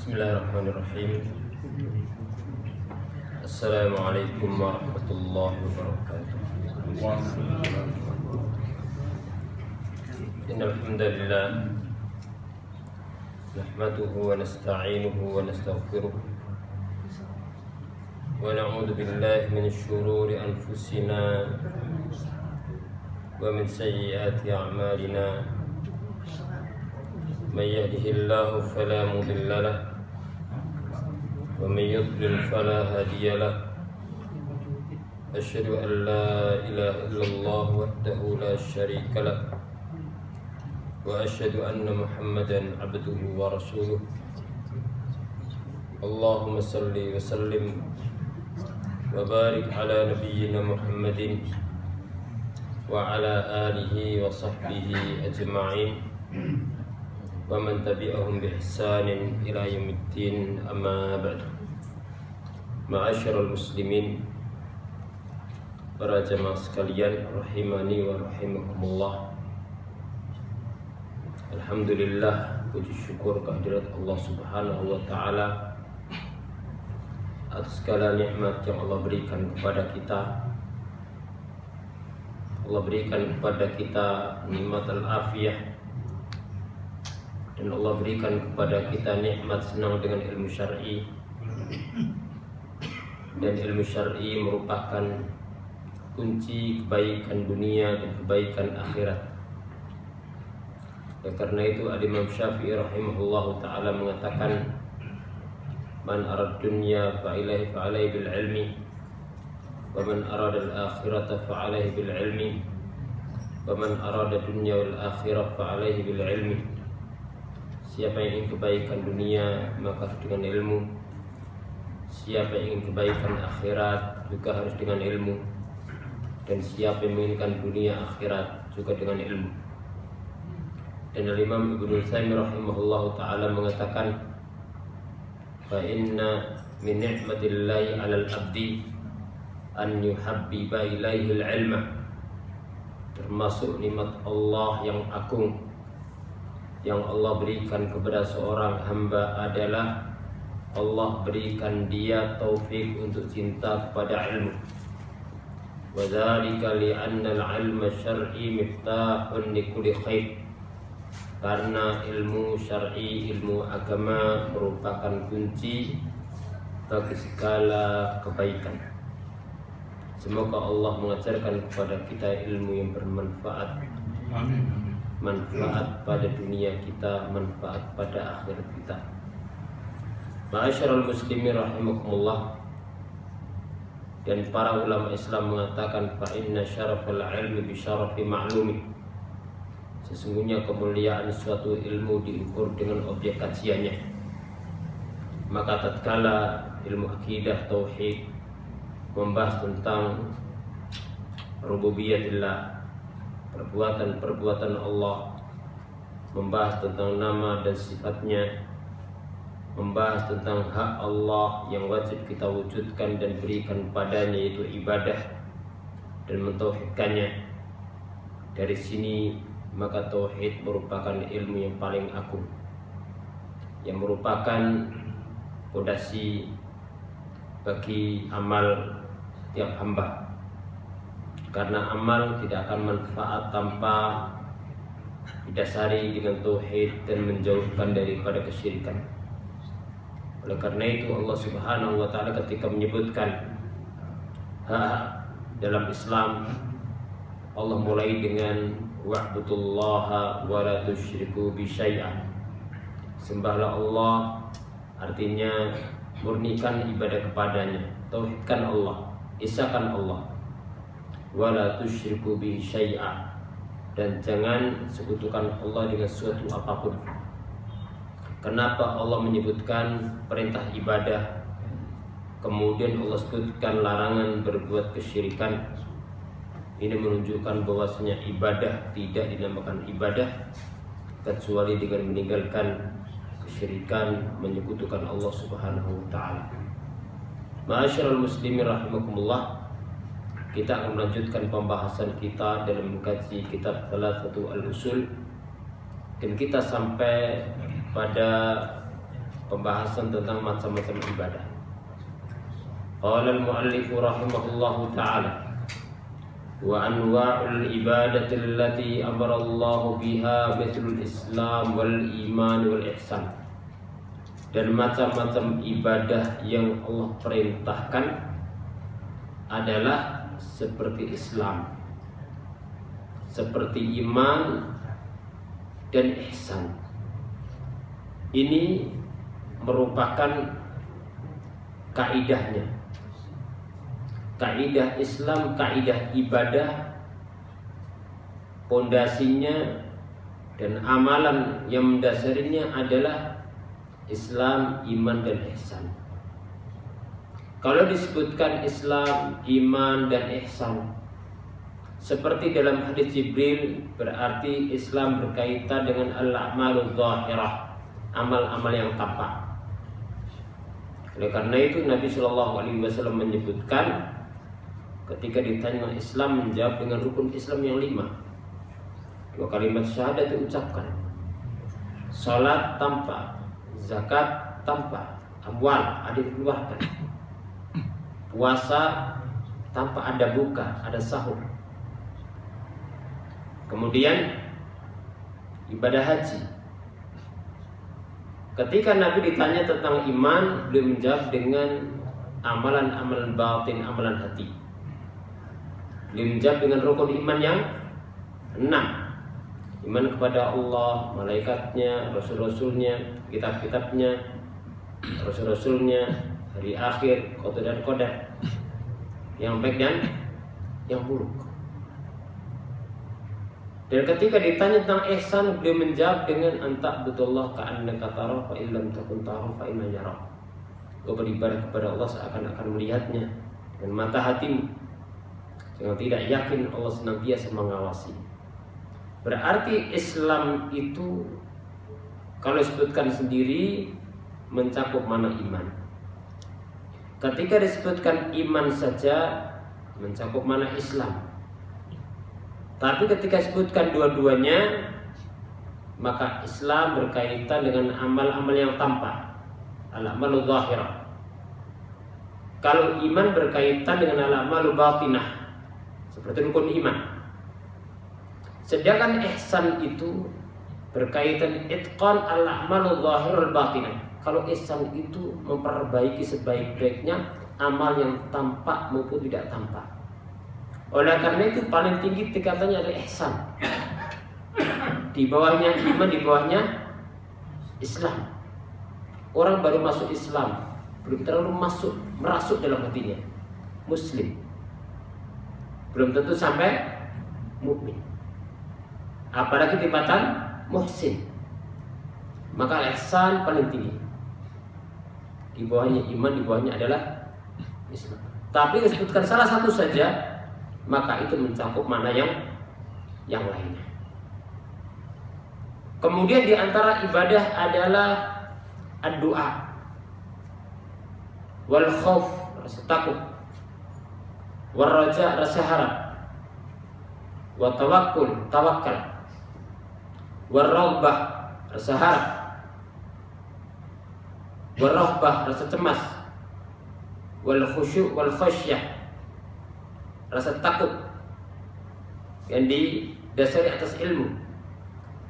Bismillahirrahmanirrahim. Assalamualaikum warahmatullahi wabarakatuh. Innal hamdalillah nahmaduhu wa nasta'inuhu wa nastaghfiruh wa na'udzu billahi min shururi anfusina wa min sayyiati a'malina. Man yahdihillahu fala mudilla lahu wa man yudlil fala hadiya lahu. Asyhadu an la ilaha illallah wahdahu la syarika lahu wa asyhadu anna Muhammadan abduhu wa rasuluh. Allahumma salli wa sallim wa barik ala nabiyyina Muhammadin wa ala alihi wa sahbihi ajma'in wa man tabi'ahum bi ihsanin ila yaumiddin, amma ba'du. Ma'asyiral muslimin, para jamaah sekalian rahimani wa rahimakumullah. Alhamdulillah, puji syukur kehadirat Allah Subhanahu wa taala atas segala nikmat yang Allah berikan kepada kita. Allah berikan kepada kita nikmat al-afiyah, dan Allah berikan kepada kita nikmat senang dengan ilmu syar'i. Dan ilmu syar'i merupakan kunci kebaikan dunia dan kebaikan akhirat. Dan karena itu Imam Syafi'i rahimahullahu ta'ala mengatakan, man arad dunya fa'alaihi bil ilmi wa man arada al-akhirata fa'alaihi bil ilmi wa man arada dunya wal akhirah fa'alaihi bil ilmi. Siapa yang ingin kebaikan dunia maka harus dengan ilmu. Siapa yang ingin kebaikan akhirat juga harus dengan ilmu. Dan siapa yang menginginkan dunia akhirat juga dengan ilmu. Dan Imam Ibnu Utsaimin rahimahullahu ta'ala mengatakan, fa inna min ni'matillahi 'alal 'abdi an yuhabbiba ilaihi al-'ilma. Termasuk nikmat Allah yang agung yang Allah berikan kepada seorang hamba adalah Allah berikan dia taufik untuk cinta kepada ilmu. Wa dzalika li'anna al-'ilma syar'i miftahun likulli khair. Karena ilmu syar'i, ilmu agama merupakan kunci bagi segala kebaikan. Semoga Allah mengajarkan kepada kita ilmu yang bermanfaat. Amin. Manfaat pada dunia kita, manfaat pada akhirat kita. Ma'asyiral muslimin rahimakumullah. Dan para ulama Islam mengatakan, fa inna syarafal ilmi bi syarafi ma'lumi. Sesungguhnya kemuliaan suatu ilmu diukur dengan objek kajiannya. Maka tatkala ilmu akidah tauhid membahas tentang rububiyatillah, perbuatan-perbuatan Allah, membahas tentang nama dan sifatnya, membahas tentang hak Allah yang wajib kita wujudkan dan berikan padanya, yaitu ibadah, dan mentauhidkannya. Dari sini maka tauhid merupakan ilmu yang paling agung, yang merupakan fondasi bagi amal setiap hamba. Karena amal tidak akan manfaat tanpa didasari dengan tauhid dan menjauhkan daripada kesyirikan. Oleh karena itu Allah Subhanahu wa ta'ala ketika menyebutkan hak dalam Islam, Allah mulai dengan wa'budullaha wa la tusyriku bi syai'an. Sembahlah Allah, artinya murnikan ibadah kepadanya, tauhidkan Allah, isakan Allah. Wala tusyriku bi syai'a, dan jangan sekutukan Allah dengan suatu apapun. Kenapa Allah menyebutkan perintah ibadah, kemudian Allah sebutkan larangan berbuat kesyirikan? Ini menunjukkan bahwasanya ibadah tidak dinamakan ibadah kecuali dengan meninggalkan kesyirikan, menyekutukan Allah Subhanahu wa ta'ala. Ma'asyiral muslimin rahimakumullah. Kita akan melanjutkan pembahasan kita dalam mengkaji kitab Thalathatul Usul, dan kita sampai pada pembahasan tentang macam-macam ibadah. Qala al-muallif rahimahullahu ta'ala wa anwa'ul ibadati allati amara Allah biha mithlul Islam wal iman wal ihsan. Dan macam-macam ibadah yang Allah perintahkan adalah seperti Islam, seperti iman dan ihsan. Ini merupakan kaidahnya. Kaidah Islam, kaidah ibadah, pondasinya dan amalan yang mendasarinya adalah Islam, iman dan ihsan. Kalau disebutkan Islam, iman dan ihsan, seperti dalam hadis Jibril, berarti Islam berkaitan dengan al-a'malul zahirah, amal-amal yang tampak. Oleh karena itu Nabi SAW menyebutkan ketika ditanya Islam, menjawab dengan rukun Islam yang 5. 2 kalimat syahadat diucapkan, salat tampak, zakat tampak, amwal ada dikeluarkan, puasa tanpa ada buka, ada sahur. Kemudian ibadah haji. Ketika Nabi ditanya tentang iman, beliau menjawab dengan amalan-amalan batin, amalan hati. Beliau menjawab dengan rukun iman yang 6. Iman kepada Allah, malaikatnya, rasul-rasulnya, kitab-kitabnya, rasul-rasulnya, hari akhir, qada dan qadar, yang baik dan yang buruk. Dan ketika ditanya tentang ihsan, beliau menjawab dengan anta betullah ka'annaka tara fa illam takun tara fa inna yara. Kau beribadah kepada Allah seakan-akan melihatnya dengan mata hatimu. Jangan tidak yakin Allah senantiasa mengawasi. Berarti Islam itu kalau disebutkan sendiri mencakup mana iman. Ketika disebutkan iman saja mencakup mana Islam. Tapi ketika disebutkan dua-duanya, maka Islam berkaitan dengan amal-amal yang tampak, al-amalul zahirah. Kalau iman berkaitan dengan al-amalul batinah, seperti rukun iman. Sedangkan ihsan itu berkaitan itqan al-amalul zahirul batinah. Kalau ihsan itu memperbaiki sebaik-baiknya amal yang tampak maupun tidak tampak. Oleh karena itu paling tinggi tingkatannya adalah ihsan. Di bawahnya iman, di bawahnya Islam. Orang baru masuk Islam, belum terlalu merasuk dalam hatinya Muslim, belum tentu sampai mukmin, apalagi tingkatan muhsin. Maka ihsan paling tinggi. Di bawahnya iman, di bawahnya adalah Islam. Tapi disebutkan salah satu saja, maka itu mencakup mana yang lainnya. Kemudian di antara ibadah adalah ad-du'a wal khauf, rasa takut, wal raja, rasa harap, wa tawakkul, tawakal, wal raghbah, rasa harap, wal rahbah, rasa cemas, wal khusyu' wal khasyah, rasa takut yang didasari atas ilmu,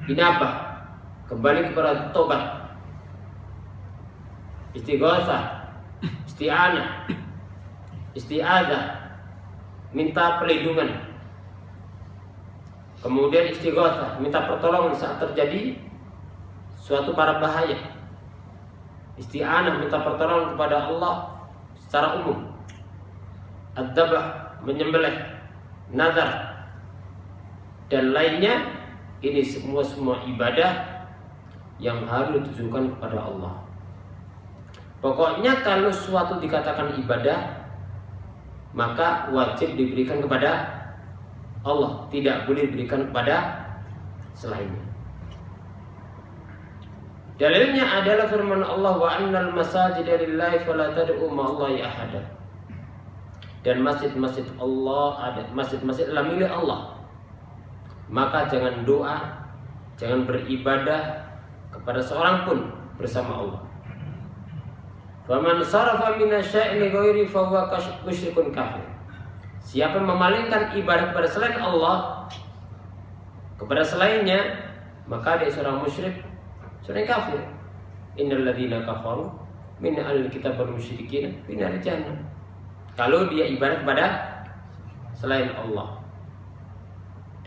inabah, kembali kepada tobat, istighatsah, isti'anah, isti'adzah, minta perlindungan, kemudian istighatsah, minta pertolongan saat terjadi suatu para bahaya, isti'anah, minta pertolongan kepada Allah secara umum, ad-dabah, menyembelih, nazar dan lainnya. Ini semua ibadah yang harus ditujukan kepada Allah. Pokoknya kalau suatu dikatakan ibadah, maka wajib diberikan kepada Allah, tidak boleh diberikan kepada selainnya. Dalilnya adalah firman Allah, wa annal masajida lillahi fala tad'u ma'allahi ahada. Dan masjid-masjid Allah ada, masjid-masjid adalah milik Allah. Maka jangan doa, jangan beribadah kepada seorang pun bersama Allah. Faman sarafa minasya'i li ghairi fa huwa musyrikun kafir. Siapa yang memalingkan ibadah kepada selain Allah, kepada selainnya, maka dia seorang musyrik, seorang kafir. Innal ladzina kafaru min ahlil kitab wal musyrikin fi nar jahannam. Kalau dia ibadah kepada selain Allah.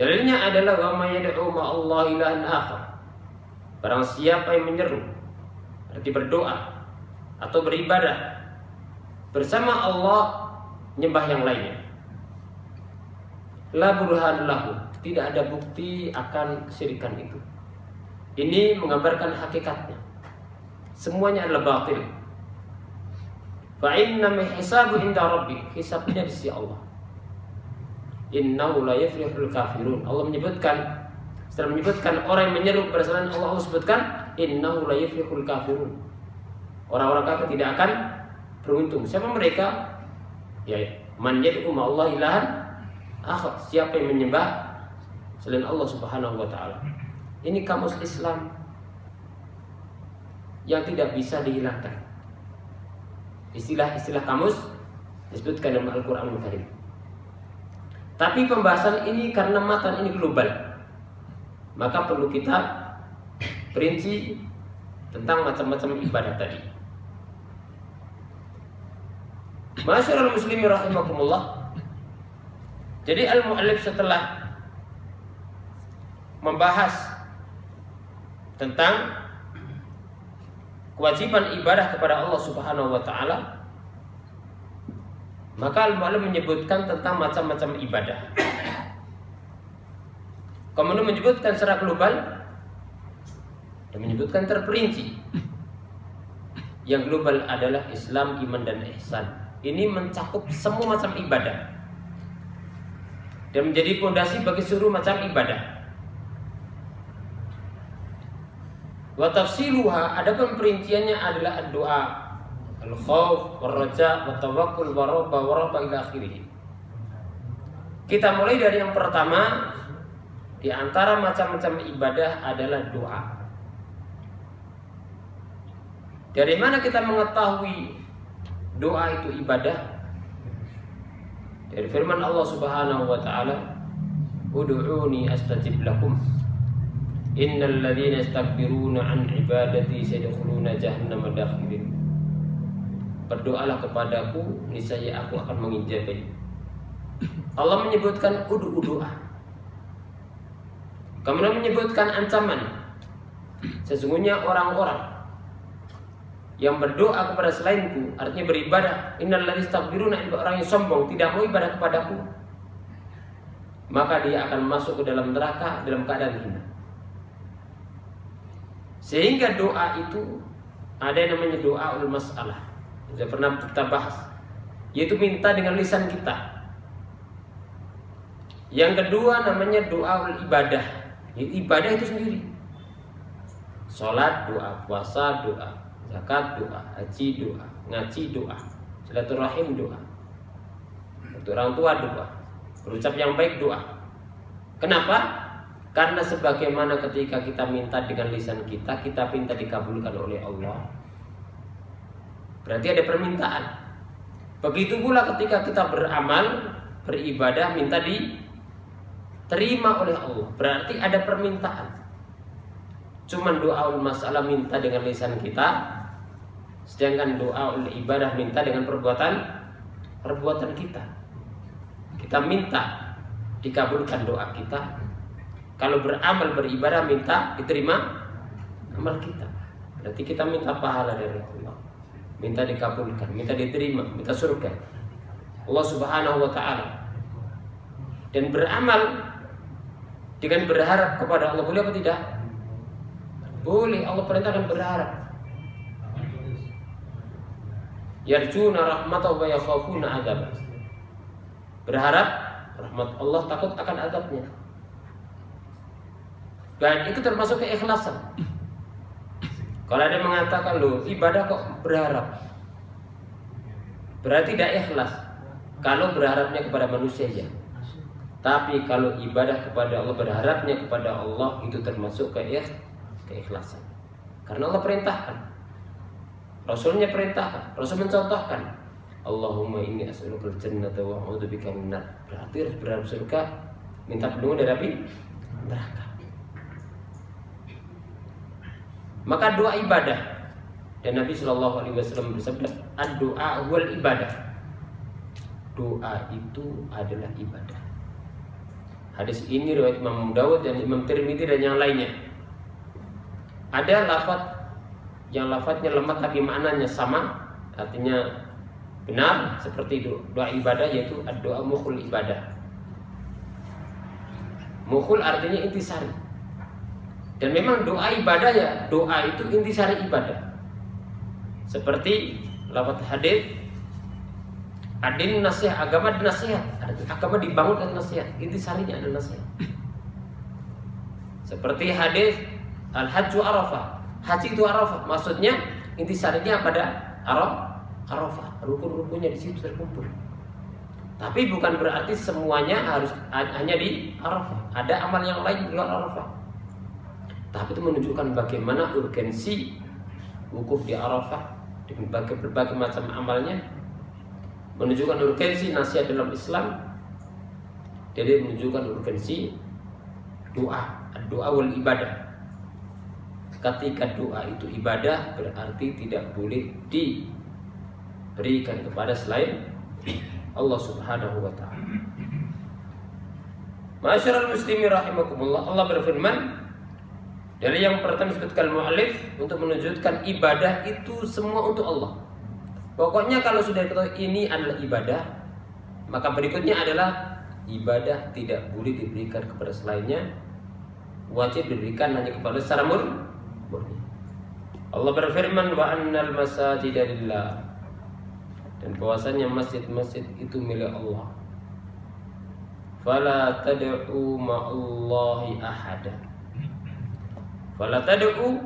Dalilnya adalah wa may yad'u ma'allahi ilahan akhar. Barang siapa yang menyeru, berarti berdoa atau beribadah bersama Allah, nyembah yang lainnya, la burhan lahu, tidak ada bukti akan kesyirikan itu. Ini menggambarkan hakikatnya, semuanya adalah batil. Fa inna hisabu inda rabbik, hisabnya di sisi Allah. Innahu la yuflihul kafirun. Allah menyebutkan, setelah menyebutkan orang yang menyeru kepada selain Allah, Allah sebutkan innahu la yuflihul kafirun. Orang-orang kafir tidak akan beruntung. Siapa mereka? Ya, man yad'u ma'allahi ilahan akhar, siapa yang menyembah selain Allah Subhanahu wa taala. Ini kamus Islam yang tidak bisa dihilangkan. Istilah-istilah kamus disebutkan dalam Al-Qur'anul Karim. Tapi pembahasan ini karena matan ini global, maka perlu kita perinci tentang macam-macam ibadah tadi. Masyarul muslimin rahimakumullah. Jadi al-mu'allif setelah membahas tentang kewajiban ibadah kepada Allah Subhanahu wa taala, maka al-mu'allif menyebutkan tentang macam-macam ibadah. Kemudian menyebutkan secara global dan menyebutkan terperinci. Yang global adalah Islam, iman dan ihsan. Ini mencakup semua macam ibadah dan menjadi fondasi bagi seluruh macam ibadah. Wa tafsiluha, adapun perinciannya adalah doa, al-khauf, war-raja, wa tawakkul, wa raba ila akhirih. Kita mulai dari yang pertama, di antara macam-macam ibadah adalah doa. Dari mana kita mengetahui doa itu ibadah? Dari firman Allah Subhanahu wa taala, ud'uuni astajib lakum innal ladzina yastakbiruna an ibadati sayadkhuluna jahannama dakhirin. Berdoalah kepadaku, niscaya aku akan mengijabahi. Allah menyebutkan doa. Kemudian menyebutkan ancaman. Sesungguhnya orang-orang yang berdoa kepada selainku, artinya beribadah, innal ladzina yastakbiruna, orang yang sombong tidak mau ibadah kepadaku, maka dia akan masuk ke dalam neraka dalam keadaan hina. Sehingga doa itu ada yang namanya doaul masalah. Sudah pernah kita bahas, yaitu minta dengan lisan kita. Yang kedua namanya doaul ibadah. Ibadah itu sendiri. Salat doa, puasa doa, zakat doa, haji doa, ngaji doa, silaturahim doa, untuk orang tua doa, berucap yang baik doa. Kenapa? Karena sebagaimana ketika kita minta dengan lisan kita, kita minta dikabulkan oleh Allah. Berarti ada permintaan. Begitu pula ketika kita beramal, beribadah, minta diterima oleh Allah. Berarti ada permintaan. Cuman doaul masalah minta dengan lisan kita, sedangkan doaul ibadah minta dengan perbuatan kita. Kita minta dikabulkan doa kita. Kalau beramal beribadah minta diterima amal kita. Berarti kita minta pahala dari Allah, minta dikabulkan, minta diterima, minta surga Allah Subhanahu wa taala. Dan beramal dengan berharap kepada Allah, boleh apa tidak? Boleh. Allah perintahkan berharap. Yarjuna rahmatahu wa yakhafuna adzabah. Berharap rahmat Allah, takut akan azabnya. Dan itu termasuk keikhlasan. Kalau ada yang mengatakan, loh ibadah kok berharap, berarti tidak ikhlas. Kalau berharapnya kepada manusia ya. Tapi kalau ibadah kepada Allah, berharapnya kepada Allah, itu termasuk keikhlasan. Karena Allah perintahkan. Rasulnya perintahkan, Rasul mencontohkan. Allahumma inni as'alukal jannata wa a'udzubika minan nar. Berarti harus berharap surga, minta perlindungan dari api neraka. Maka doa ibadah, dan Nabi Shallallahu Alaihi Wasallam bersabda, ad-doa wal ibadah. Doa itu adalah ibadah. Hadis ini riwayat Imam Dawud dan Imam Tirmidzi dan yang lainnya. Ada lafaz yang lafaznya lemah tapi maknanya sama, artinya benar seperti doa ibadah, yaitu ad-doa mukhul ibadah. Mukhul artinya intisari. Dan memang doa ibadah ya, doa itu intisari ibadah. Seperti lafaz hadis, adin nasihat, agama nasihat, agama dibangun dengan nasihat, intisarinya adalah nasihat. Seperti hadis al-hajju arafah, haji itu arafah, maksudnya intisarinya pada arafah, rukun-rukunnya di situ terkumpul. Tapi bukan berarti semuanya harus hanya di arafah, ada amal yang lain di luar arafah. Tapi itu menunjukkan bagaimana urgensi wukuf di arafah dengan berbagai macam amalnya, menunjukkan urgensi nasihat dalam Islam. Jadi menunjukkan urgensi doa, doa wal ibadah. Ketika doa itu ibadah, berarti tidak boleh diberikan kepada selain Allah Subhanahu wa ta'ala. Ma'asyiral muslimin rahimakumullah, Allah berfirman dari yang pertama disebutkan mu'alif untuk menunjukkan ibadah itu semua untuk Allah. Pokoknya kalau sudah diketahui ini adalah ibadah, maka berikutnya adalah ibadah tidak boleh diberikan kepada selainnya, wajib diberikan hanya kepada secara murni. Allah berfirman wa annal masajida lillah, dan bahwasanya masjid-masjid itu milik Allah. Fala tad'u ma'allahi ahada. Fala tad'u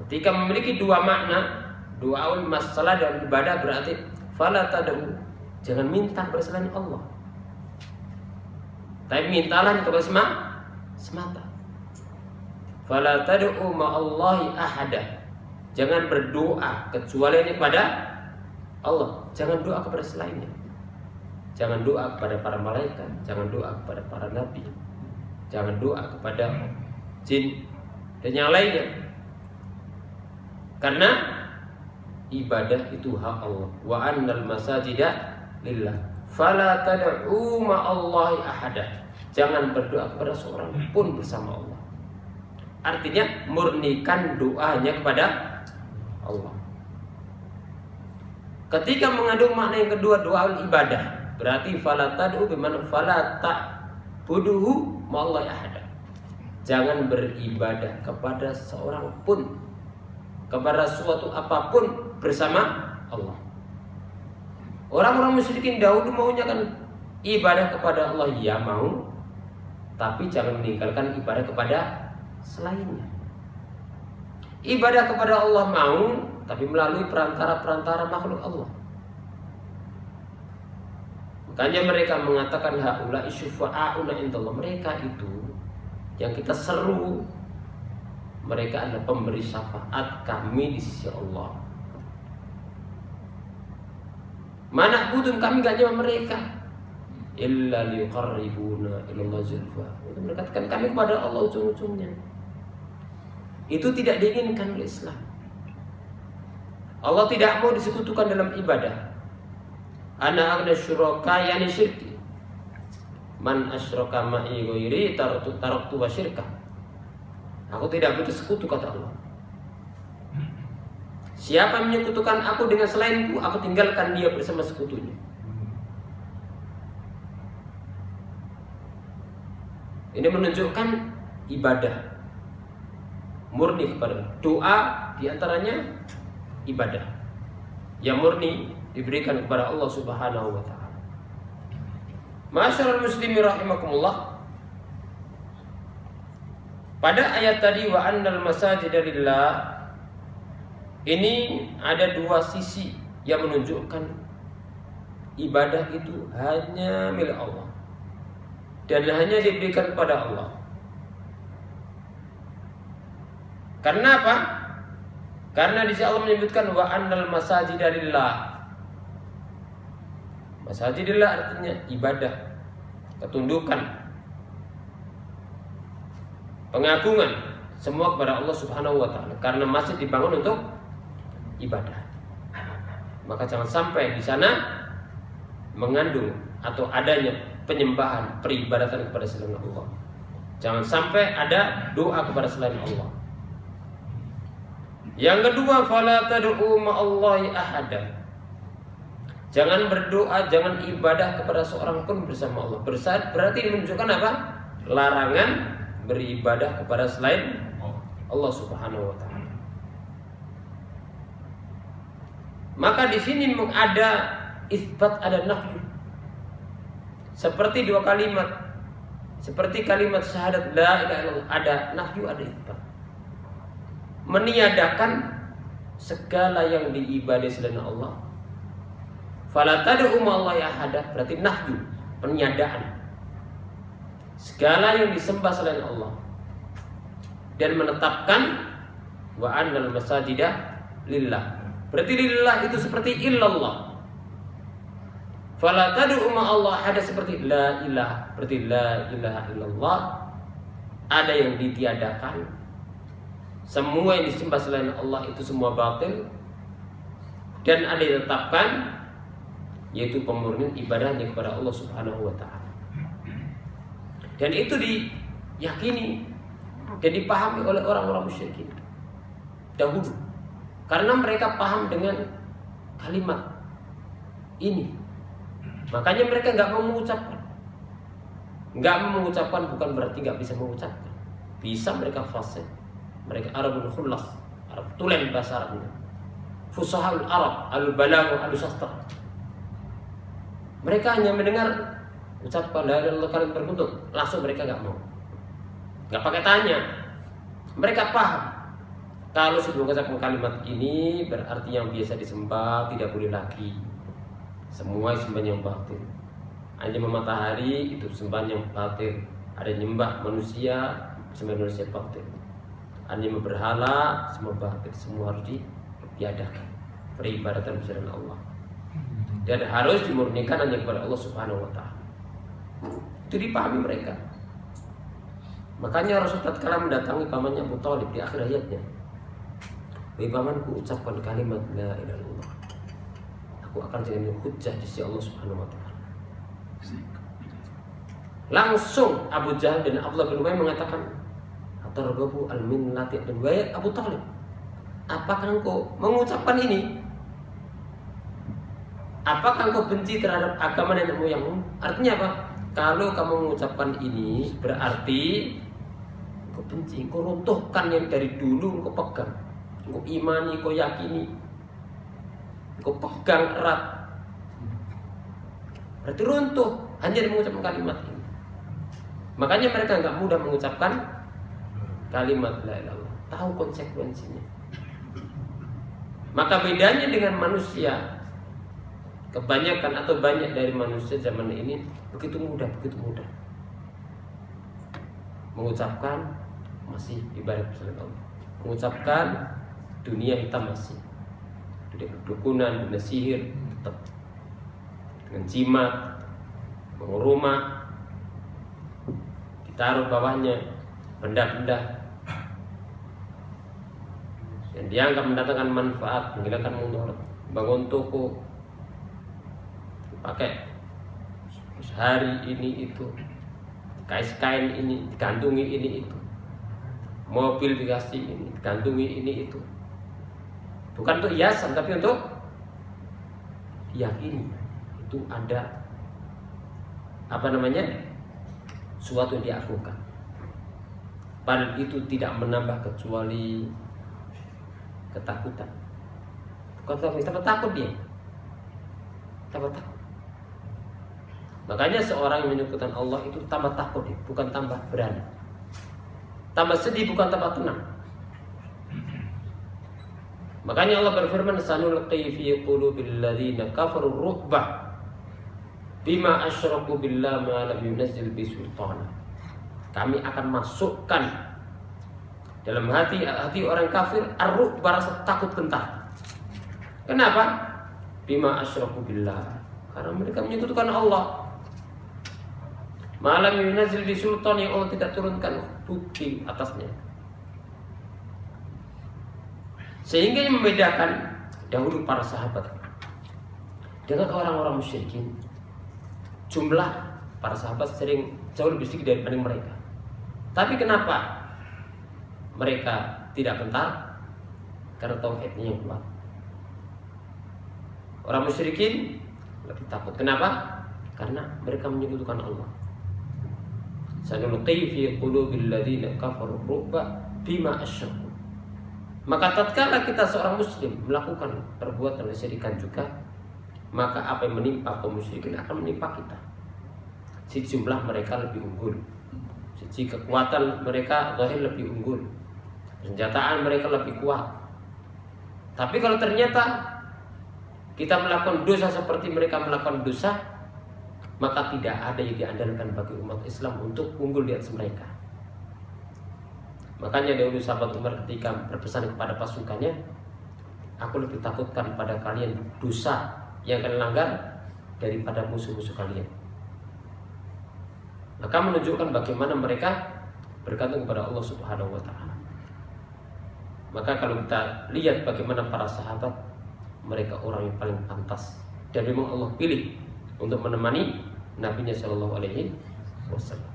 ketika memiliki dua makna, doaul masalah dan ibadah, berarti fala tad'u, jangan minta kepada selain Allah, tapi mintalah kepada semata. Fala tad'u ma'allahi ahada, jangan berdoa kecuali kepada Allah, jangan doa kepada selainnya. Jangan doa kepada para malaikat, jangan doa kepada para nabi, jangan doa kepada jin dan yang lainnya. Karena ibadah itu hak Allah. Wa annal masajida lillah. Fala tad'u ma'allahi ahada. Jangan berdoa kepada seorang pun bersama Allah. Artinya murnikan doanya kepada Allah. Ketika mengandung makna yang kedua, doa ibadah, berarti fala tad'u bimana fala ta'buduhu ma'allahi ahada. Jangan beribadah kepada seorang pun, kepada suatu apapun bersama Allah. Orang-orang musyrikin dahulu maunya kan ibadah kepada Allah, ya mau, tapi jangan meninggalkan ibadah kepada selainnya. Ibadah kepada Allah mau, tapi melalui perantara-perantara makhluk Allah. Makanya mereka mengatakan haula'i syufa'auna indallah, mereka itu yang kita seru, mereka adalah pemberi syafaat kami di sisi Allah. Mana budun, kami gak nyawa mereka illa liqarribuna ilallah zulfa. Mereka katakan kami kepada Allah ujung-ujungnya. Itu tidak diinginkan oleh Islam. Allah tidak mau disekutukan dalam ibadah. Ana aghna syuraka yani syirki. Man asyraka ma'i ghairi taraktu wa syirka. Aku tidak butuh sekutu, kata Allah. Siapa menyekutukan aku dengan selainku, aku tinggalkan dia bersama sekutunya. Ini menunjukkan ibadah murni kepada doa, diantaranya ibadah yang murni diberikan kepada Allah Subhanahu wa ta'ala. Ma'asyiral muslimin rahimakumullah, pada ayat tadi wa annal masajida lillah, ini ada dua sisi yang menunjukkan ibadah itu hanya milik Allah dan hanya diberikan kepada Allah. Karena apa? Karena di sini Allah menyebutkan wa annal masajida lillah. Masajidillah artinya ibadah, ketundukan, pengagungan semua kepada Allah Subhanahu wa taala. Karena masjid dibangun untuk ibadah. Maka jangan sampai di sana mengandung atau adanya penyembahan, peribadatan kepada selain Allah. Jangan sampai ada doa kepada selain Allah. Yang kedua, fala tad'u ma'allahi ahada. Jangan berdoa, jangan ibadah kepada seorang pun bersama Allah. Berarti menunjukkan apa? Larangan beribadah kepada selain Allah Subhanahu wa taala. Maka di sini ada isbat, ada nafyu. Seperti dua kalimat. Seperti kalimat syahadat la ilaha illallah, ada nafyu, ada isbat. Meniadakan segala yang diibadai selain Allah. Fala tad'u ma'allahi ahada, berarti nahyu, peniadaan segala yang disembah selain Allah, dan menetapkan wa annal masajida lillah. Berarti lillah itu seperti illallah. Fala tad'u ma'allahi ahada seperti la ilaha, berarti la ilaha illallah, ada yang ditiadakan. Semua yang disembah selain Allah itu semua batil, dan ada yang ditetapkan, yaitu pemurnian ibadahnya kepada Allah Subhanahu wa taala. Dan itu diyakini dan dipahami oleh orang-orang musyrikin dahulu. Karena mereka paham dengan kalimat ini. Makanya mereka enggak mau mengucapkan. Enggak mau mengucapkan bukan berarti enggak bisa mengucapkan. Bisa, mereka fasih. Mereka Arabul khullas, Arab tulen bahasa Arabnya. Fusahul Arab, al-balagh, al-sastra. Mereka hanya mendengar ucapan la ilaha illallah kalimat berbentuk, langsung mereka nggak mau, nggak pakai tanya. Mereka paham kalau sebelum mengucapkan kalimat ini berarti yang biasa disembah tidak boleh lagi. Semua sembahan yang batil. Hanya matahari itu sembahan yang batil. Ada nyembah manusia, sembahan manusia batil. Hanya berhala, semua batil. Semua harus diadakan peribadatan bersama Allah. Dan harus dimurnikan hanya kepada Allah Subhanahu wa taala. Itu dipahami mereka. Makanya Rasul tatkala mendatangi pamannya Abu Thalib di akhir hayatnya, "Wahai pamanku, ucapkan kalimat la ilaha illallah. Aku akan jadi hujjah di sisi Allah Subhanahu wa taala." Langsung Abu Jahal dan Abdullah bin Ubay mengatakan, "Atarghabu al-millati dan wahai Abu Thalib, apakah engkau mengucapkan ini? Apakah engkau benci terhadap agama nenek moyangmu?" Artinya apa? Kalau kamu mengucapkan ini berarti engkau benci, engkau runtuhkan yang dari dulu engkau pegang, engkau imani, engkau yakini, engkau pegang erat. Berarti runtuh hanya dengan mengucapkan kalimat ini. Makanya mereka enggak mudah mengucapkan kalimat la ilaha illallah, tahu konsekuensinya. Maka bedanya dengan manusia, kebanyakan atau banyak dari manusia zaman ini begitu mudah mengucapkan masih ibadah kepada Allah, mengucapkan dunia hitam masih, dunia kedukunan, dunia sihir tetap, dengan jimat, bangun rumah, ditaruh bawahnya benda-benda yang dianggap mendatangkan manfaat, menghilangkan mudarat, bangun toko pakai hari ini itu, kain ini digantungi ini itu, mobil dikasih ini digantungi ini itu, bukan untuk hiasan tapi untuk diyakini itu ada suatu yang diagungkan. Padahal itu tidak menambah kecuali ketakutan. Bukan takut dia, tambah takut. Makanya seorang yang menyekutukan Allah itu tambah takut, bukan tambah berani. Tambah sedih, bukan tambah tenang. Makanya Allah berfirman, "Sanulqi fi qulubil ladzina kafaru ru'bah bima asyraku billahi ma lam yunzil bi sultana." Kami akan masukkan Dalam hati orang kafir ar-ru'b, rasa takut gentar. Kenapa? Bima asyraku billah, karena mereka menyekutukan Allah. Malam yunazil bi sultan, yang Allah tidak turunkan bukti atasnya. Sehingga yang membedakan dahulu para sahabat dengan orang-orang musyrikin, jumlah para sahabat sering jauh lebih sedikit daripada mereka. Tapi kenapa mereka tidak gentar? Karena tauhidnya yang kuat. Orang musyrikin lebih takut. Kenapa? Karena mereka menyekutukan Allah. Sanulqi fi qulubil ladzina kafaru ru'ba bima asyraku. Maka tatkala kita seorang muslim melakukan perbuatan kesyirikan juga, maka apa yang menimpa kaum musyrikin akan menimpa kita. Si jumlah mereka lebih unggul, si kekuatan mereka zahir lebih unggul, senjataan mereka lebih kuat. Tapi kalau ternyata kita melakukan dosa seperti mereka melakukan dosa, maka tidak ada yang diandalkan bagi umat Islam untuk unggul di atas mereka. Makanya dahulu sahabat Umar ketika berpesan kepada pasukannya, aku lebih takutkan pada kalian dosa yang kalian langgar daripada musuh-musuh kalian. Maka menunjukkan bagaimana mereka bergantung kepada Allah Subhanahu wa Ta'ala. Maka kalau kita lihat bagaimana para sahabat, mereka orang yang paling pantas dan memang Allah pilih untuk menemani Nabi-Nya Shallallahu Alaihi Wasallam.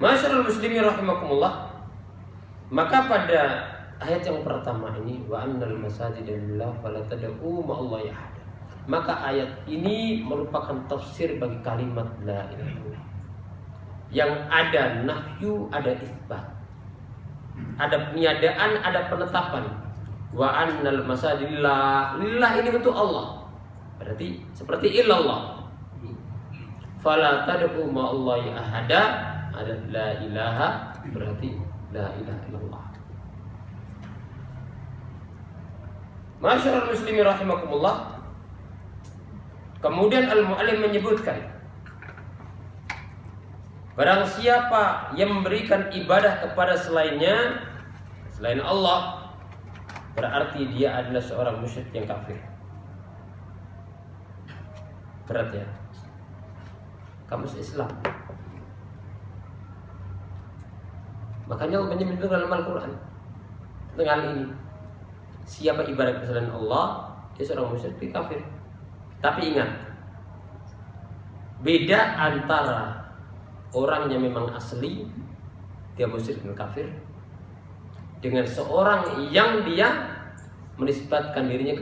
Masyarul muslimin rahimakumullah. Maka pada ayat yang pertama ini, wa annal masajida lillah fala tad'u ma'allahi ahada. Maka ayat ini merupakan tafsir bagi kalimat la ilaha illallah. Yang ada nafyu, ada isbat. Ada peniadaan, ada penetapan. Wa annal masajidillah, lillah ini untuk Allah. Berarti seperti illallah. Fala tad'u ma'allahi ahada, ada la ilaha, berarti la ilaha illallah. Masyarul muslimin rahimakumullah. Kemudian al-mu'allim menyebutkan, barang siapa yang memberikan ibadah kepada selainnya, selain Allah, berarti dia adalah seorang musyrik yang kafir. Berat ya. Kamus Islam. Makanya Allah menyebutkan dalam Al-Quran tentang hal ini. Siapa ibadah selain Allah, dia seorang musyrik kafir. Tapi ingat, beda antara orang yang memang asli dia musyrik dan kafir dengan seorang yang dia menisbatkan dirinya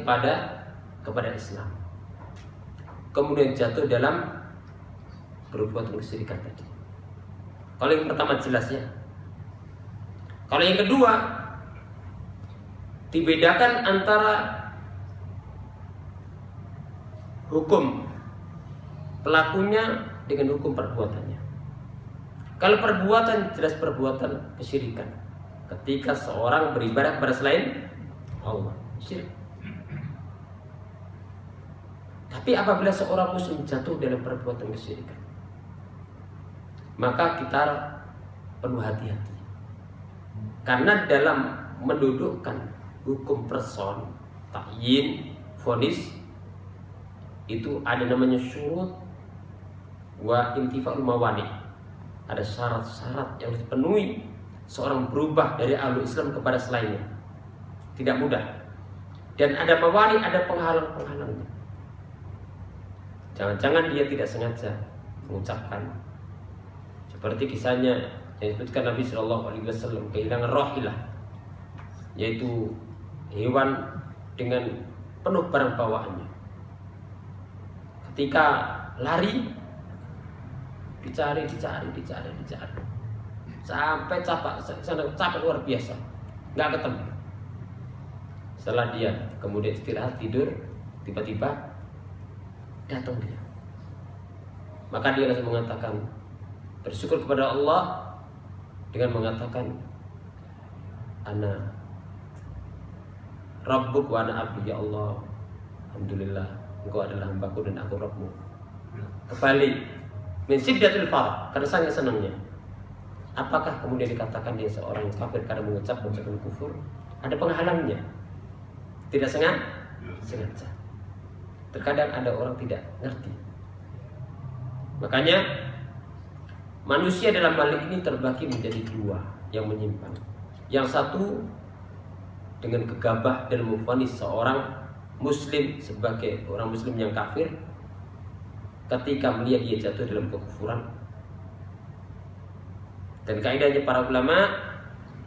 kepada Islam, kemudian jatuh dalam perbuatan kesyirikan tadi. Kalau yang pertama jelas ya. Kalau yang kedua, dibedakan antara hukum pelakunya dengan hukum perbuatannya. Kalau perbuatan jelas perbuatan kesyirikan. Ketika seorang beribadah kepada selain Allah, syirik. Tapi apabila seorang muslim jatuh dalam perbuatan kesyirikan, maka kita perlu hati-hati. Karena dalam mendudukkan hukum person, ta'yin, vonis, itu ada namanya syurut wa intifa'ul mawani. Ada syarat-syarat yang harus dipenuhi seorang berubah dari ahlu Islam kepada selainnya. Tidak mudah. Dan ada mawani, ada penghalang-penghalangnya. Jangan-jangan dia tidak sengaja mengucapkan. Seperti kisahnya yang disebutkan Nabi SAW kehilangan rohilah, yaitu hewan dengan penuh barang bawaannya. Ketika lari, dicari sampai capek luar biasa, nggak ketemu. Setelah dia kemudian istirahat tidur, tiba-tiba datang dia. Maka dia langsung mengatakan, bersyukur kepada Allah dengan mengatakan, ana Rabbuk wa ana abdi, ya Allah, alhamdulillah engkau adalah hambaku dan aku Rabbmu. Kembali min syiddatil farah, karena sangat senangnya. Apakah kemudian dikatakan dia seorang kafir karena mengucapkan kufur? Ada penghalangnya. Tidak sengaja. Terkadang ada orang tidak ngerti. Makanya manusia dalam hal ini terbagi menjadi dua yang menyimpang. Yang satu dengan gegabah dan memvonis seorang muslim sebagai orang muslim yang kafir ketika melihat dia jatuh dalam kekufuran. Dan kaidahnya para ulama,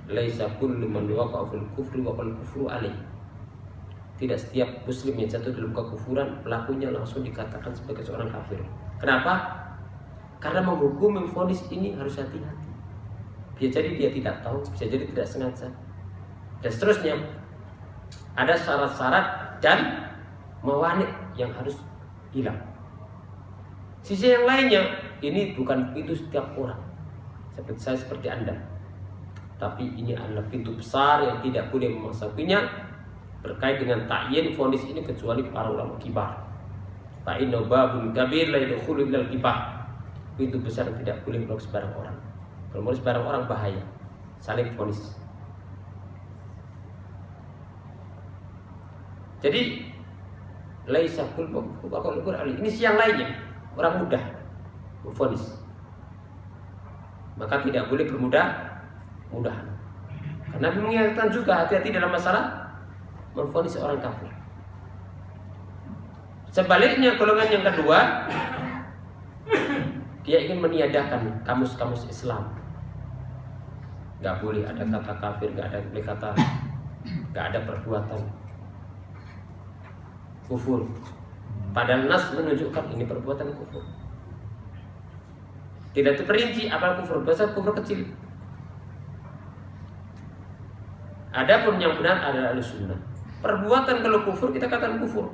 laisa kullu man waqa'a fil kufri wa qal kufru alaih. Tidak setiap muslim yang jatuh dalam kekufuran pelakunya langsung dikatakan sebagai seorang kafir. Kenapa? Karena menghukum, memvonis ini harus hati-hati. Bisa jadi dia tidak tahu, bisa jadi tidak sengaja, dan seterusnya. Ada syarat-syarat dan mawani yang harus hilang. Sisi yang lainnya, ini bukan pintu setiap orang seperti saya, seperti Anda, tapi ini adalah pintu besar yang tidak boleh memasukinya berkait dengan ta'yin vonis ini kecuali para ulama kibar. Fa'inna babun kabir la yadkhulu illal kibar. Pintu besar yang tidak boleh menolong sebarang orang. Kalau menolong sebarang orang bahaya, saling vonis. Jadi laisa kullu ali. Ini siang lainnya, orang mudah memvonis. Maka tidak boleh bermudah-mudahan. Karena Nabi mengingatkan juga hati-hati dalam masalah memvonis orang kafir. Sebaliknya golongan yang kedua, dia ingin meniadakan kamus-kamus Islam. Gak boleh ada kata kafir, gak ada perbuatan kufur. Padahal nas menunjukkan ini perbuatan kufur. Tidak terperinci apa kufur besar, kufur kecil. Adapun yang benar adalah Ahlussunnah. Perbuatan kalau kufur kita katakan kufur.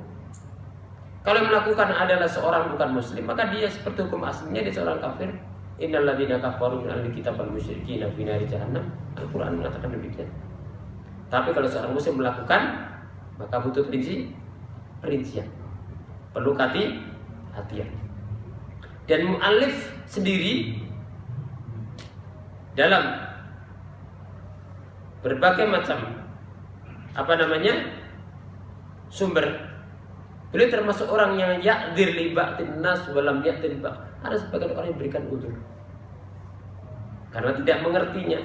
Kalau melakukan adalah seorang bukan muslim, maka dia seperti hukum aslinya dia seorang kafir. Innal ladzina kafaru min ahli kitab wal musyrikin fi nari jahannam. Al-Qur'an mengatakan demikian. Tapi kalau seorang muslim melakukan, maka butuh perincian. Perlu hati-hati. Dan mu'allif sendiri dalam berbagai macam sumber, beliau termasuk orang yang ya'dzir li ba'din nas walam ya'dzir ba'. Ada sebagian orang yang berikan udzur karena tidak mengertinya.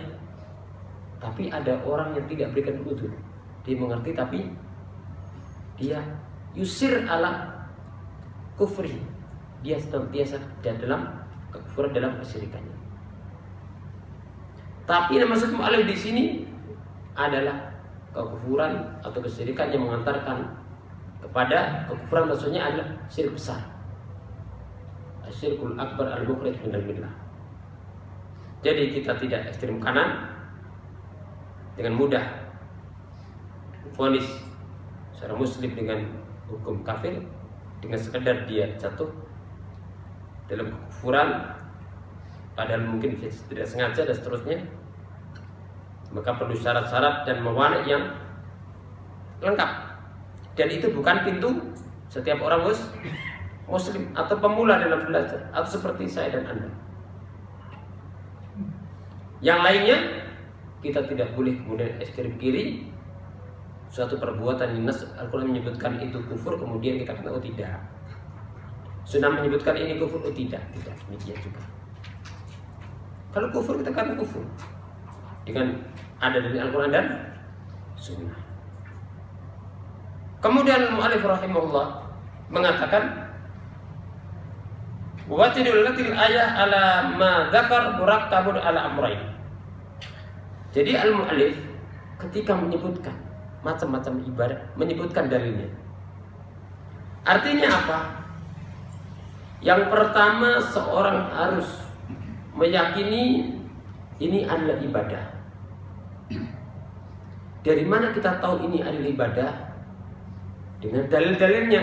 Tapi ada orang yang tidak berikan udzur. Dia mengerti tapi dia yusir ala kufri. Dia senantiasa dalam kekufuran, dalam kesyirikannya. Tapi yang maksud mu'allif di sini adalah kekufuran atau kesyirikan yang mengantarkan kepada kekufuran, maksudnya adalah syirik besar. Asyirkul akbar al-mukhrij minal millah. Jadi kita tidak ekstrem kanan dengan mudah vonis seorang muslim dengan hukum kafir dengan sekedar dia jatuh dalam kekufuran padahal mungkin tidak sengaja dan seterusnya. Maka perlu syarat-syarat dan mawani yang lengkap. Dan itu bukan pintu setiap orang muslim atau pemula dalam belajar, atau seperti saya dan Anda. Yang lainnya, kita tidak boleh kemudian ekstrem kiri. Suatu perbuatan yang Al-Quran menyebutkan itu kufur, kemudian kita kata oh tidak. Sunnah menyebutkan ini kufur, oh tidak demikian juga. Kalau kufur kita kata kufur dengan ada dari Al-Quran dan Sunnah. Kemudian mu'allif rahimahullah mengatakan wa tidulatil ayah ala ma dzakar murakkabun ala amrayn. Jadi al-mu'allif ketika menyebutkan macam-macam ibadah, menyebutkan dalilnya. Artinya apa? Yang pertama, seorang harus meyakini ini adalah ibadah. Dari mana kita tahu ini adalah ibadah? Dengan dalil-dalilnya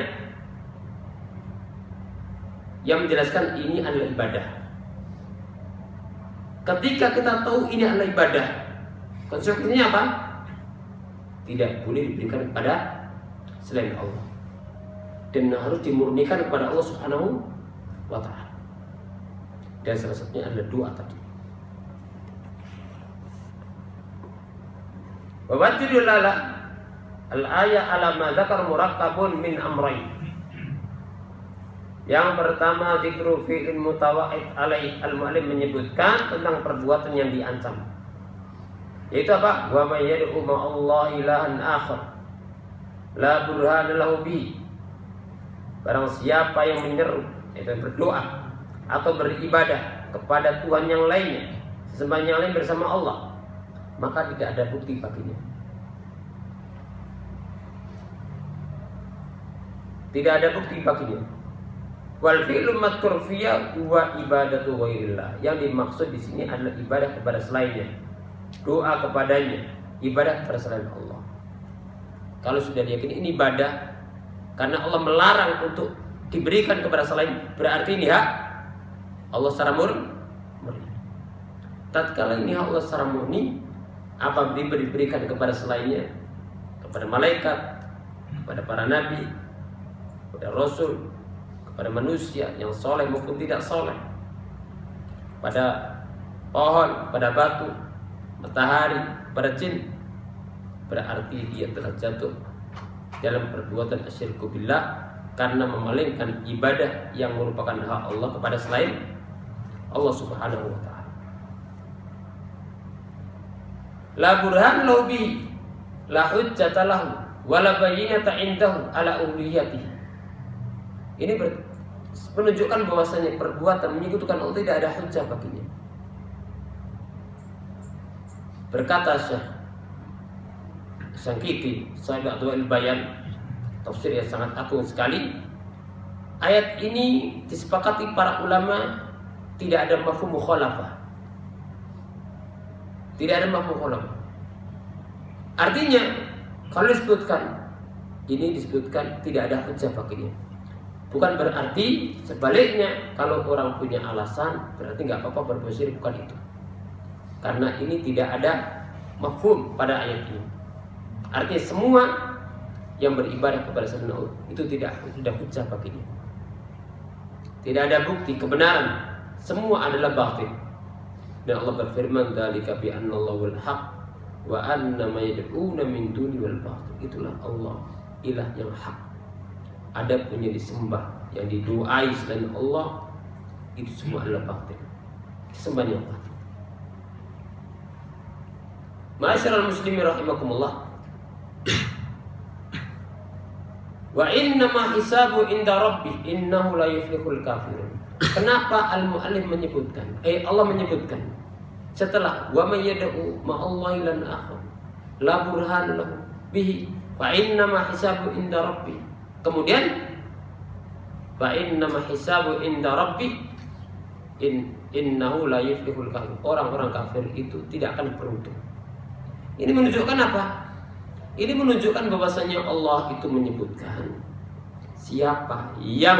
yang menjelaskan ini adalah ibadah. Ketika kita tahu ini adalah ibadah, konsekuensinya apa? Tidak boleh diberikan kepada selain Allah, dan harus dimurnikan kepada Allah Subhanahu wa Ta'ala. Dan salah satunya adalah doa tadi. Wa wajidul al-ayah ala ma dzakar murakkabun min amrayn. Yang pertama, dzikru fi'lin mutawa'id alai. Al-mu'allim menyebutkan tentang perbuatan yang diancam. Yaitu apa? Wa may yad'u ma'allahi ilahan akhar la burhana lahu bi. Barang siapa yang menyeru, yaitu berdoa atau beribadah kepada Tuhan yang lainnya, sesembahan yang lain bersama Allah, maka tidak ada bukti baginya. Tidak ada bukti baginya. Wal fi'lu madkur fiya wa ibadatu ghairillah. Yang dimaksud di sini adalah ibadah kepada selainnya, doa kepadanya, ibadah kepada selain Allah. Kalau sudah diyakini ini ibadah karena Allah melarang untuk diberikan kepada selain, berarti ini hak Allah secara murni. Tatkala ini hak Allah secara murni, apa diberikan kepada selainnya, kepada malaikat, kepada para nabi, kepada rasul, kepada manusia yang soleh maupun tidak soleh, pada pohon, pada batu, matahari, pada jin, berarti dia telah jatuh dalam perbuatan asyirku billah karena memalingkan ibadah yang merupakan hak Allah kepada selain Allah Subhanahu wa ta'ala. La burhan lahu bihi la hujjata lahu wa la bayyinata indahu ala uluhiyatihi. Ini menunjukkan bahwasanya perbuatan menyekutukan Allah tidak ada hujjah baginya. Berkata Syekh Sangkiti, Sahib Adwail Bayan, tafsir yang sangat agung sekali. Ayat ini disepakati para ulama tidak ada mafhum mukhalafah. Tidak ada mafhum mukhalafah. Artinya kalau disebutkan ini disebutkan tidak ada hujjah baginya. Bukan berarti sebaliknya kalau orang punya alasan berarti nggak apa-apa berbuat syirik, bukan itu. Karena ini tidak ada mafhum pada ayat ini. Artinya semua yang beribadah kepada selain Allah itu tidak ada hujjah baginya. Tidak ada bukti kebenaran, semua adalah batil. Dan Allah berfirman, "Dzalika bi anna Allahul haq wa anna ma yad'una min duni wal batil." Itulah Allah, ilah yang hak. Ada punya disembah, yang didoai selain Allah, itu semua adalah batil. Sembahan yang batil. Ma'asyiral muslimin rahimakumullah. Wa innama hisabu inda rabbih innahu la yuflihul kafirun. Kenapa al-mu'allim menyebutkan? Allah menyebutkan setelah wa may yad'u ma'allahi lan akhar la burhan lahu bihi fa innama hisabu inda rabbih. Kemudian fa innama hisabu inda rabbih innahu la yuflihul kafir. Orang-orang kafir itu tidak akan beruntung. Ini menunjukkan apa? Ini menunjukkan bahwasanya Allah itu menyebutkan siapa yang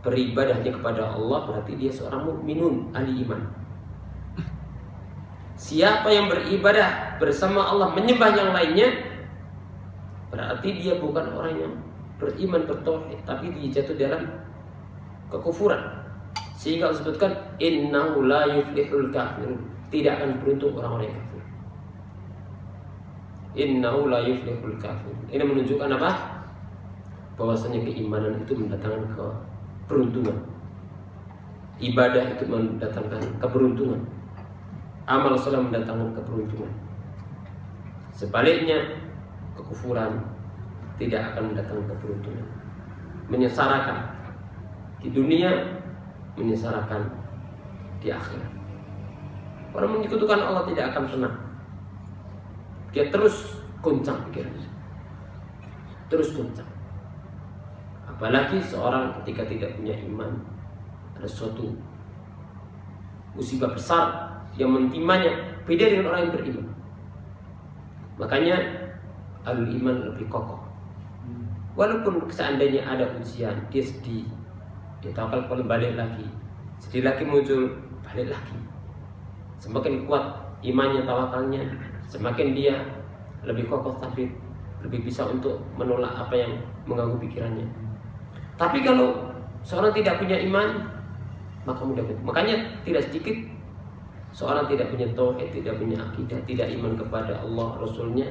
beribadahnya kepada Allah berarti dia seorang mukminun, ahli iman. Siapa yang beribadah bersama Allah menyembah yang lainnya berarti dia bukan orang yang beriman bertauhid, tapi dia jatuh dalam kekufuran. Sehingga disebutkan innahu la yuflihul kafirun, tidak akan beruntung orang-orang yang kafir. Innahu la yuflihul kafir. Ini menunjukkan apa? Bahwasanya keimanan itu mendatangkan keberuntungan. Ibadah itu mendatangkan keberuntungan. Amal saleh mendatangkan keberuntungan. Sebaliknya, kekufuran tidak akan mendatangkan keberuntungan. Menyesarakan di dunia, menyesarakan di akhirat. Orang menyekutukan Allah tidak akan tenang. Dia terus goncang pikirannya, terus goncang. Apalagi seorang ketika tidak punya iman, ada suatu musibah besar yang menimanya, beda dengan orang yang beriman. Makanya ahlul iman lebih kokoh. Walaupun seandainya ada ujian, dia sedih, dia tawakal balik lagi, sedih lagi muncul, balik lagi. Semakin kuat imannya, tawakalnya, semakin dia lebih kokoh, tapi lebih bisa untuk menolak apa yang mengganggu pikirannya. Tapi kalau seorang tidak punya iman, maka mudah. Makanya tidak sedikit Seorang tidak punya tauhid, tidak punya akidah, tidak iman kepada Allah, Rasulnya,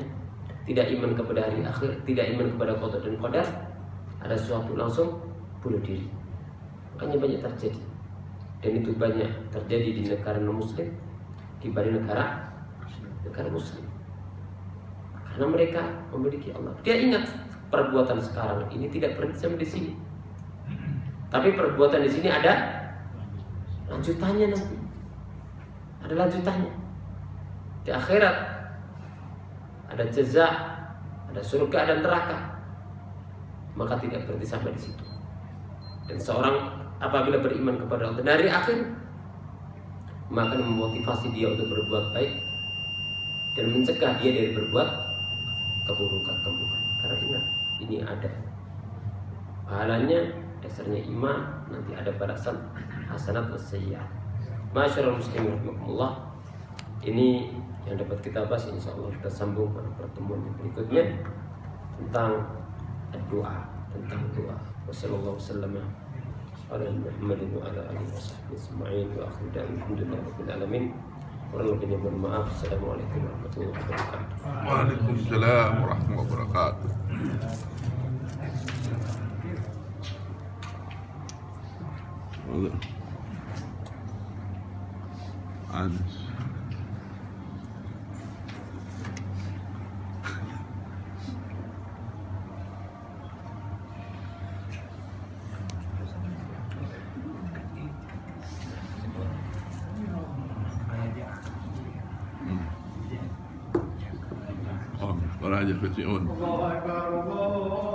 tidak iman kepada hari akhir, tidak iman kepada qada dan qadar, ada sesuatu langsung bunuh diri. Makanya banyak terjadi. Dan itu banyak terjadi di negara non-muslim dibanding negara muslim. Karena mereka memiliki Allah. Dia ingat perbuatan sekarang ini tidak berhenti sampai di sini. Tapi perbuatan di sini ada lanjutannya nanti. Ada lanjutannya. Di akhirat ada jaza, ada surga dan neraka. Maka tidak berhenti sampai di situ. Dan seorang apabila beriman kepada Allah dari akhir, maka memotivasi dia untuk berbuat baik dan mencegah dia dari berbuat keburukan. Karena ingat, ini ada pahalanya, dasarnya iman, nanti ada balasan hasanat wassayiat. Masyaallah muslimin rahimakumullah. Ini yang dapat kita bahas, insyaallah kita sambung pada pertemuan yang berikutnya tentang doa, Wassallallahu wasallam ala Muhammadin wa ala alihi washabbihi ajma'in wa akhiru alhamdulillahi rabbil alamin. Kurang lebihnya mohon maaf. Assalamualaikum warahmatullahi wabarakatuh. Waalaikumsalam warahmatullahi wabarakatuh. Raja Fetiun. Allah Akbar, Allah Akbar.